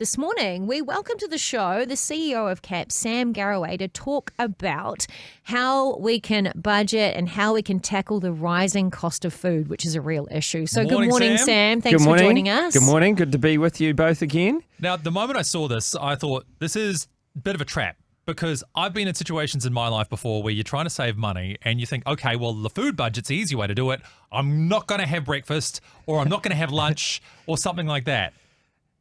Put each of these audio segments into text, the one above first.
This morning, we welcome to the show the CEO of CAP, Sam Garraway, to talk about how we can budget and how we can tackle the rising cost of food, which is a real issue. So good morning, Sam. Thanks for joining us. Good morning. Good to be with you both again. Now, the moment I saw this, I thought this is a bit of a trap because I've been in situations in my life before where you're trying to save money and you think, okay, well, the food budget's the easy way to do it. I'm not going to have breakfast or I'm not going to have lunch or something like that.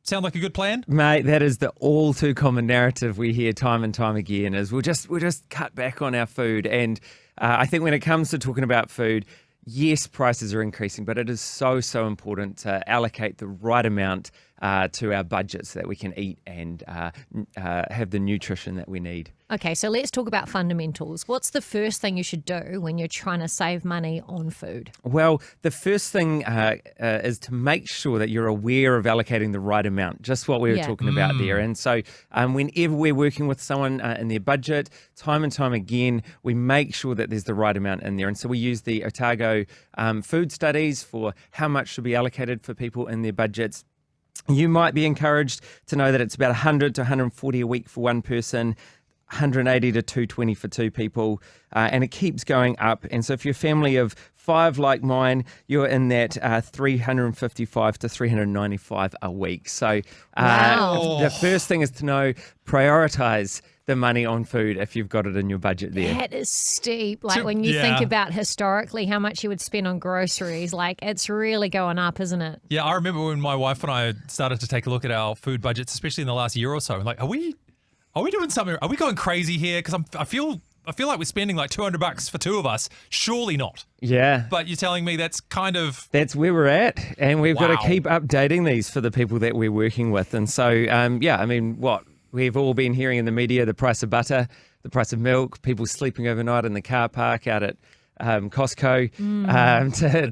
Sound like a good plan? Mate, that is the all too common narrative we hear time and time again is we'll just cut back on our food. And I think when it comes to talking about food, yes, prices are increasing, but it is so important to allocate the right amount to our budget so that we can eat and have the nutrition that we need. Okay, so let's talk about fundamentals. What's the first thing you should do when you're trying to save money on food? Well, the first thing is to make sure that you're aware of allocating the right amount, just what we were talking about there. And so whenever we're working with someone in their budget, time and time again, we make sure that there's the right amount in there. And so we use the Otago food studies for how much should be allocated for people in their budgets. You might be encouraged to know that it's about 100 to 140 a week for one person, 180 to 220 for two people, and it keeps going up. And so if you're a family of five like mine, you're in that 355 to 395 a week. So the first thing is to know, prioritize the money on food if you've got it in your budget there. That is steep. Like when you think about historically how much you would spend on groceries, like it's really going up, isn't it? Yeah, I remember when my wife and I started to take a look at our food budgets, especially in the last year or so. Like, are we doing something? Are we going crazy here? Because I feel like we're spending like $200 for two of us. Surely not. Yeah. But you're telling me that's where we're at, and we've got to keep updating these for the people that we're working with. And so, what we've all been hearing in the media, the price of butter, the price of milk, people sleeping overnight in the car park out at Costco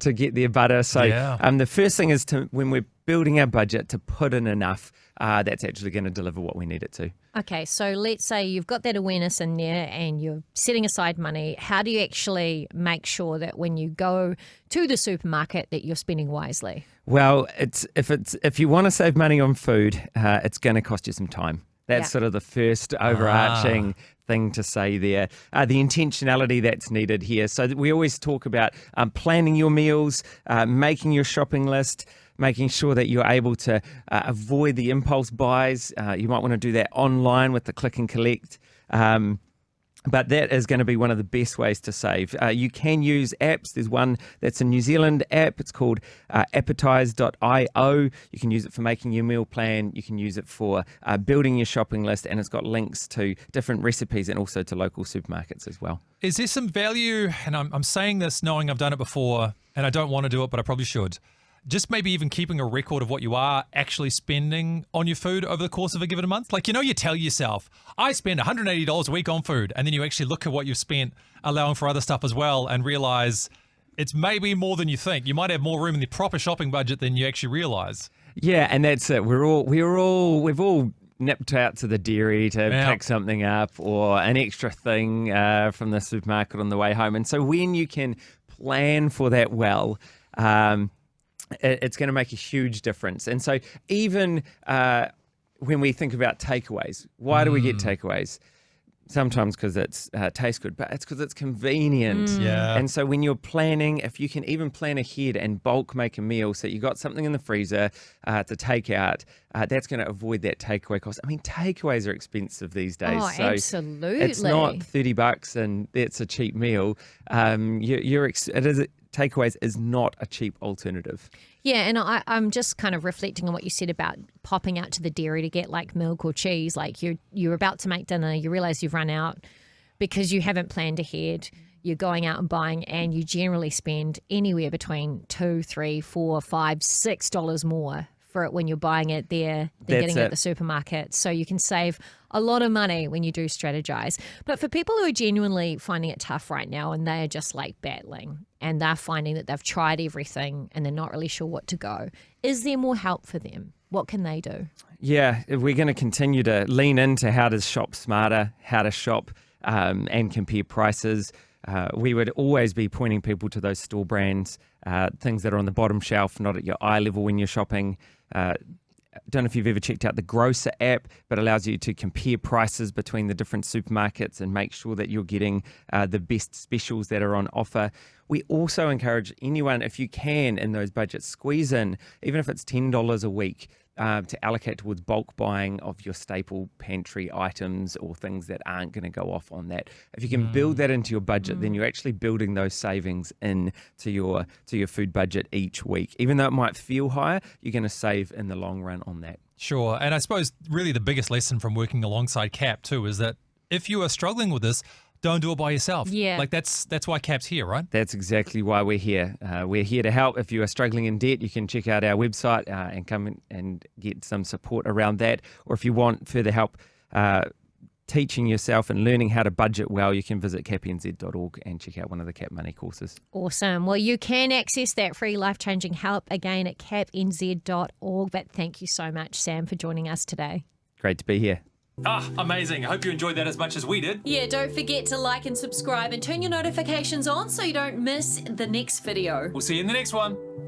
to get their butter. So the first thing is when we're building our budget, to put in enough that's actually going to deliver what we need it to. Okay, so let's say you've got that awareness in there and you're setting aside money. How do you actually make sure that when you go to the supermarket that you're spending wisely? Well, if you want to save money on food, it's going to cost you some time. That's sort of the first overarching thing to say there. The intentionality that's needed here. So we always talk about planning your meals, making your shopping list, making sure that you're able to avoid the impulse buys. You might want to do that online with the click and collect. But that is going to be one of the best ways to save. You can use apps. There's one that's a New Zealand app. It's called appetize.io. You can use it for making your meal plan. You can use it for building your shopping list. And it's got links to different recipes and also to local supermarkets as well. Is there some value, and I'm saying this knowing I've done it before, and I don't want to do it, but I probably should, just maybe even keeping a record of what you are actually spending on your food over the course of a given month. Like, you tell yourself, I spend $180 a week on food. And then you actually look at what you've spent allowing for other stuff as well and realize it's maybe more than you think. You might have more room in the proper shopping budget than you actually realize. Yeah, and that's it. We've all nipped out to the dairy to pick something up or an extra thing from the supermarket on the way home. And so when you can plan for that well, it's going to make a huge difference. And so even when we think about takeaways, why do we get takeaways? Sometimes because it tastes good, but it's because it's convenient. Yeah. And so when you're planning, if you can even plan ahead and bulk make a meal so you got something in the freezer to take out, that's going to avoid that takeaway cost. I mean, takeaways are expensive these days. Oh, so absolutely. It's not $30 and it's a cheap meal. Takeaways is not a cheap alternative. Yeah, and I'm just kind of reflecting on what you said about popping out to the dairy to get like milk or cheese. Like you're about to make dinner, you realize you've run out because you haven't planned ahead. You're going out and buying, and you generally spend anywhere between $2, $3, $4, $5, $6 more for it when you're buying it there than getting it at the supermarket. So you can save a lot of money when you do strategize. But for people who are genuinely finding it tough right now and they're just like battling and they're finding that they've tried everything and they're not really sure what to go, is there more help for them? What can they do? Yeah, we're going to continue to lean into how to shop smarter, how to shop and compare prices. We would always be pointing people to those store brands, things that are on the bottom shelf, not at your eye level when you're shopping. don't know if you've ever checked out the Grocer app, but allows you to compare prices between the different supermarkets and make sure that you're getting the best specials that are on offer. We also encourage anyone, if you can, in those budgets, squeeze in, even if it's $10 a week, to allocate towards bulk buying of your staple pantry items or things that aren't going to go off on that. If you can build that into your budget, then you're actually building those savings into your food budget each week. Even though it might feel higher, you're going to save in the long run on that. Sure. And I suppose really the biggest lesson from working alongside CAP too is that if you are struggling with this, don't do it by yourself. Yeah. Like that's why CAP's here, right? That's exactly why we're here. We're here to help. If you are struggling in debt, you can check out our website and come in and get some support around that. Or if you want further help teaching yourself and learning how to budget well, you can visit capnz.org and check out one of the CAP Money courses. Awesome. Well, you can access that free life-changing help again at capnz.org. But thank you so much, Sam, for joining us today. Great to be here. Amazing. I hope you enjoyed that as much as we did. Yeah, don't forget to like and subscribe and turn your notifications on so you don't miss the next video. We'll see you in the next one.